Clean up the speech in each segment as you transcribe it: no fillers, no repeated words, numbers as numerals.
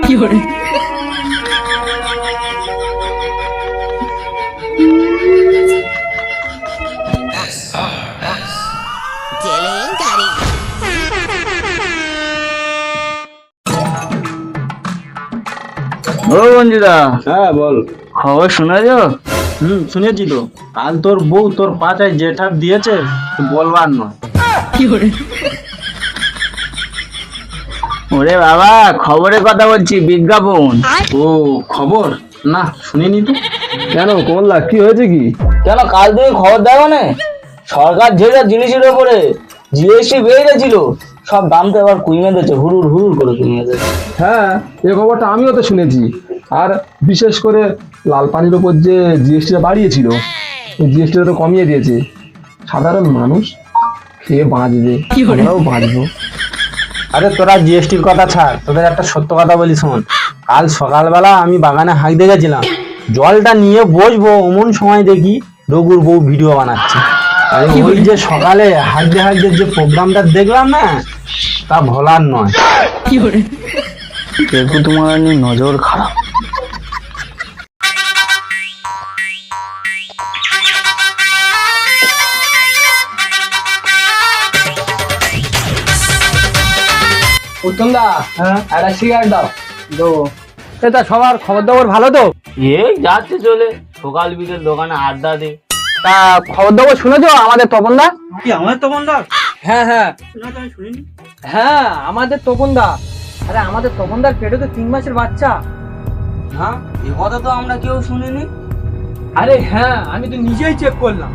ও বন্ধুদা, হ্যাঁ বল। খবর শুনেছ? শুনেছি তো। কাল তোর বউ তোর পাচায় যে ঠাপ দিয়েছে বলবার নয়। ওরে বাবা, খবরের কথা বলছি, বিজ্ঞাপন। ও খবর না শুনিনি তো। কেন কমলা, কি হয়েছে কি? কেন কাল তুমি খবর দেখো না? সরকার যে যা জিনিসের উপরে জিএসটি বেড়ে গেছিল, সব দাম তো এবার কমে দিয়েছে, হুড়ুর হুড়ুর করে কমে দিয়েছে। হ্যাঁ, এই খবরটা আমিও তো শুনেছি। আর বিশেষ করে লাল পানির ওপর যে জিএসটিটা বাড়িয়েছিল, এই জিএসটিটা তো কমিয়ে দিয়েছে। সাধারণ মানুষ খেয়ে বাঁচবে, আমরাও বাঁচবো। আরে তোরা জিএসটির কথা ছাড়, তোদের একটা সত্য কথা বলি শোন। কাল সকালবেলা আমি বাগানে হাঁকতে গেছিলাম, জলটা নিয়ে বসবো অমন সময় দেখি রঘুর বউ ভিডিও বানাচ্ছে। আর ওই যে সকালে হাঁকতে হাঁকতে যে প্রোগ্রামটা দেখলাম না, তা ভোলার নয়। দেখো তোমার নজর খারাপ। উত্তম দা, একটা সিগারেট দাও। এটা সবার খবর দাবর ভালো তো? এই যাচ্ছে চলে, সকাল বিকেল দোকানে আড্ডা দে। তা খবর দাবো শুনেছো আমাদের তপনদা? কি আমাদের তখন দাও? হ্যাঁ হ্যাঁ আমি শুনিনি। হ্যাঁ, আমাদের তপনদা। আরে আমাদের তপনদার পেটে তো 3 মাসের বাচ্চা। হ্যাঁ, এ কথা তো আমরা কেউ শুনিনি। আরে হ্যাঁ, আমি তো নিজেই চেক করলাম।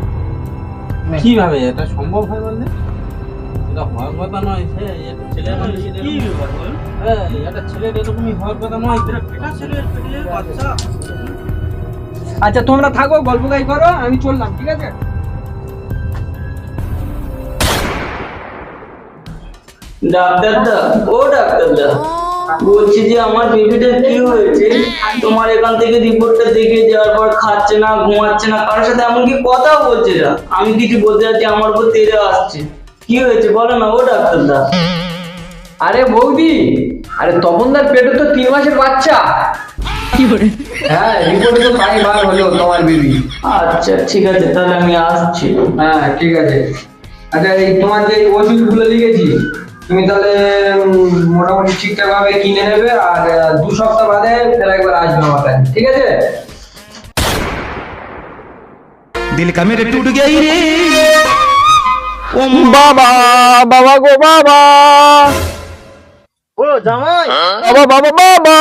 কিভাবে এটা সম্ভব হয় বললে? এটা হওয়ার কথা নয়। সে একটা ছেলে মানুষ, একটা ছেলের এরকমই হওয়ার কথা নয়। এটা ছেলের পেটে বাচ্চা। আচ্ছা তোমরা থাকো, গল্প গাই করো, আমি চললাম, ঠিক আছে? ডাক্তারদা, ও ডাক্তারদা, বলছি যে আমার বেবিটা কি হয়েছে? তোমার এখান থেকে রিপোর্টটা দেখে যাওয়ার পর খাচ্ছে না, ঘুমাচ্ছে না, কারোর সাথে এমনকি কথাও বলছে না। আমি কিছু বলতে যাচ্ছি, আমার উপর তেড়ে আসছে। কি হয়েছে বলো না ও ডাক্তারদা? আরে বৌদি, আরে তপনদার পেটে তো 3 মাসের বাচ্চা। হ্যাঁ, রিপোর্টে তো তাই বার হলো তোমার বেবি। আচ্ছা ঠিক আছে, তাহলে আমি আসছি। হ্যাঁ ঠিক আছে। আচ্ছা, এই তোমার যে ওষুধগুলো লিখেছি, তুমি তাহলে মোটামুটি ঠিকঠাক ভাবে কিনে নেবে। আর 2 সপ্তাহ বাদে ফের একবার আসবে আমার কাছে, ঠিক আছে? दिल का मेरे टूट गई रे বাবা, বাবা গো বাবা, ও জামাই, বাবা বাবা বাবা,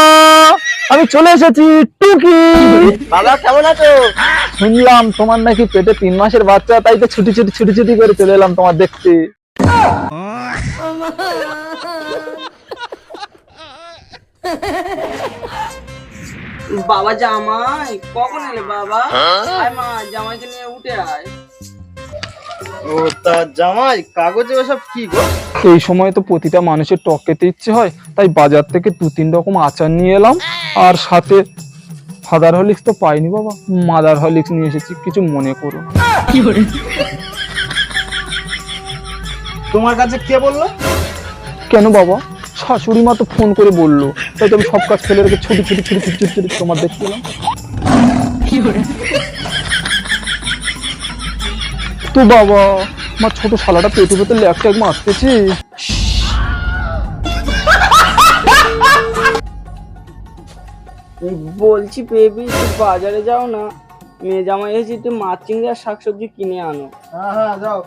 আমি চলে এসেছি। টুকি বাবা কেমন আছো? শুনলাম তোমার নাকি পেটে 3 মাসের বাচ্চা, তাই তো ছুটি ছুটি করে চলে এলাম তোমার দেখতে। বাবা জামাই কখন এলে বাবা? আয় মা, জামাইকে নিয়ে উঠে আয়। ও তা জামাই, কাগজে ওসব কি গো? এই সময় তো প্রতিটা মানুষের টক খেতে ইচ্ছে হয়, তাই বাজার থেকে 2-3 রকম আচার নিয়ে এলাম। আর সাথে ফাদার হরলিক্স তো পাইনি বাবা, মাদার হরলিক্স নিয়ে এসেছি, কিছু মনে করো না। তোমার কাছে কে বললো? কেন বাবা, শাশুড়ি মা তো ফোন করে বললো, তাই তো আমি সব কাজ ফেলে রেখে ছুটি তোমার দেখতে এলাম। তো বাবা, আমার ছোট শালাটা পেটে পেটে ল্যাপটপ মারতেছে। বলছি বেবি, বাজারে যাও না, মেয়ে জামাই এসেছি, একটু মাছ চিংড়ি আর শাকসবজি কিনে আনো। হ্যাঁ হ্যাঁ যাও।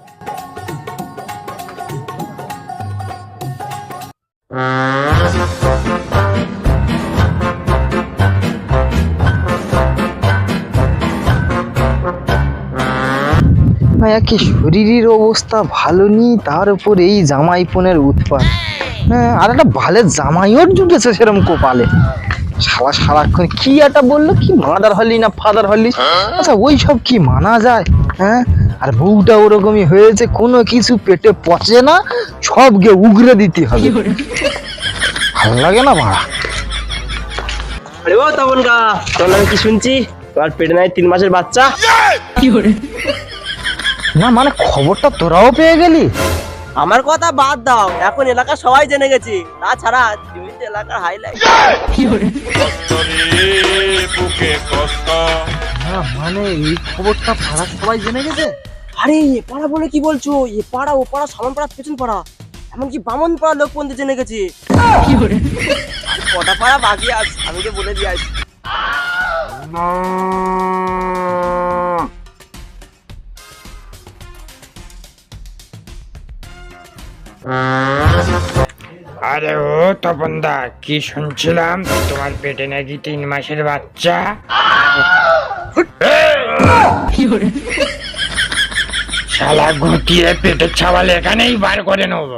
ভাইয়া কি শরীরের অবস্থা ভালো নেই, তার উপর এই জামাই ফোনের উৎপাত। হ্যাঁ, আর একটা ভালো জামাইও জুটেছে সেরকম কপালে। শালা সারাক্ষণ কি একটা বললো, কি মাদার হলি না ফাদার হলি। আচ্ছা ওই সব কি মানা যায়? হ্যাঁ, আর বউটা ওরকমই হয়েছে, কোনো কিছু পেটে পচে না, সব গিয়ে উগরে দিতে হবে। ভালো লাগে না ভাড়া। আরে ও তপন গা, তোর নামে কি শুনছি? তোমার পেটে নাই 3 মাসের বাচ্চা। না মানে খবরটা তোরাও পেয়ে গেলি? আমার কথা বাদ দাও, এখন এলাকা সবাই জেনে গেছে, তাছাড়া তুমি তো এলাকার হাইলাইট। মানে এই খবরটা পাড়ার সবাই জেনে গেছে? আরে এ পাড়া বলে কি বলছো, এ পাড়া ও পাড়া সামন পাড়া পেছন পাড়া এমনকি বামন পাড়া লোক পর্যন্ত জেনে গেছে। আর কটা পাড়া বাকি আছে আমি তো বলে দিয়ে আসি। আরে ও তপনদা, কি শুনছিলাম তোমার পেটে নাকি 3 মাসের বাচ্চা? শালা গুটিয়ে পেটের ছাওয়াল এখানেই বার করে নেবো।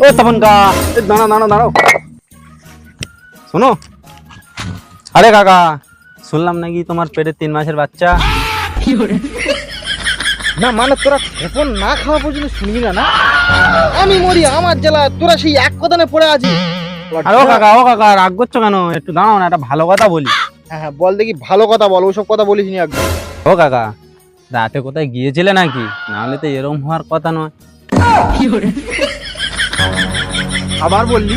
ও তপন কা, দাঁড়াও দাঁড়াও দাঁড়াও, শোনো। আরে কাকা, শুনলাম নাকি তোমার পেটে 3 মাসের বাচ্চা। না মানে তোরা খেপন না খাওয়া পর্যন্ত শুনবি না? না আমি মরি আমার জেলা, তোরা সেই এক কথানে পড়ে আছিস। আরে ও কাকা রাগ করছো কেন? একটু দাঁড়াও না, একটা ভালো কথা বলি। হ্যাঁ হ্যাঁ বল দেখি, ভালো কথা বল, ওসব কথা বলিস নি একদম। ও কাকা, রাতে কোথায় গিয়েছিলে নাকি? নাহলে তো এরম হওয়ার কথা নয়। আবার বললি?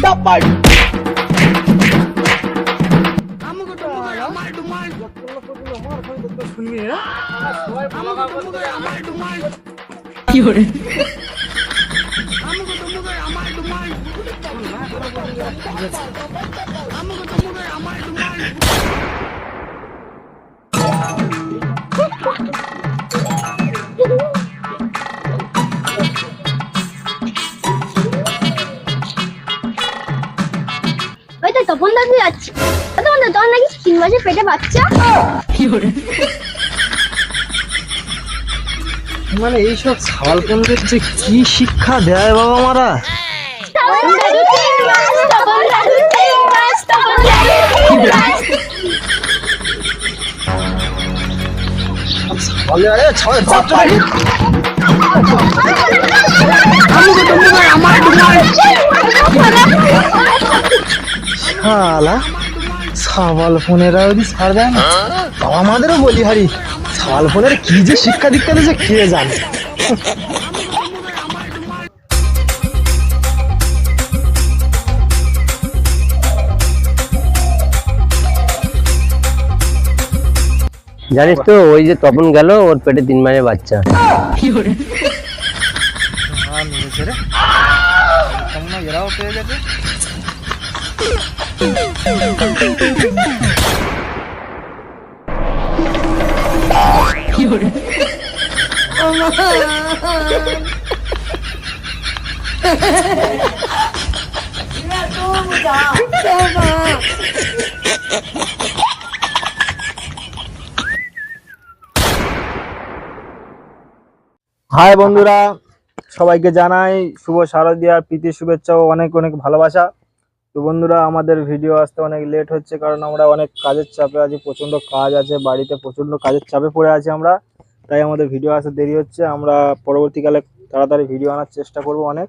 ওই তো তপন দাদু যাচ্ছে। তপন দাদু তোমার নাকি 3 মাসের পেটে বাচ্চা? মানে এইসব ছাওয়াল পন্ডের যে কি শিক্ষা দেয় বাবা মারা। তপন দাদু 3 মাস, তপন দাদু 3 মাস, তপন দাদু 3 মাস। ছাওয়ালে আরে ছাওয়ালে বাচ্চা নাকি? শালা ছাওয়াল ফোনেরা যদি ছাড় দেয় না, বাবা আমাদেরও বলি হারি ছাওয়াল ফোনের কি যে শিক্ষা দীক্ষা দিয়েছে কে জানে। জানিস তো ওই যে তপন গেল, ওর পেটে 3 মাসের বাচ্চা। এরাও পেয়ে গেছে। হাই বন্ধুরা, সবাইকে জানাই শুভ শারদীয়ার প্রীতি শুভেচ্ছা ও অনেক অনেক ভালোবাসা। তো বন্ধুরা, আমাদের ভিডিও আসতে অনেক লেট হচ্ছে, কারণ আমরা অনেক কাজের চাপে আছি, প্রচন্ড কাজ আছে বাড়িতে, প্রচন্ড কাজের চাপে পড়ে আছি আমরা, তাই আমাদের ভিডিও আসতে দেরি হচ্ছে। আমরা পরবর্তীকালে তাড়াতাড়ি ভিডিও আনার চেষ্টা করব অনেক।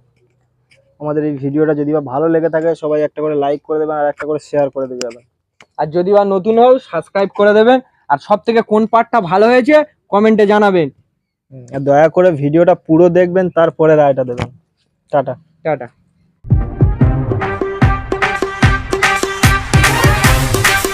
আমাদের এই ভিডিওটা যদি বা ভালো লেগে থাকে সবাই একটা করে লাইক করে দেবেন আর একটা করে শেয়ার করে দিয়ে যাবেন। আর যদি বা নতুন হও সাবস্ক্রাইব করে দেবেন, আর সব থেকে কোন পার্টটা ভালো হয়েছে কমেন্টে জানাবেন। আর দয়া করে ভিডিওটা পুরো দেখবেন, তারপরে রায়টা দেবেন। টাটা। টাটা।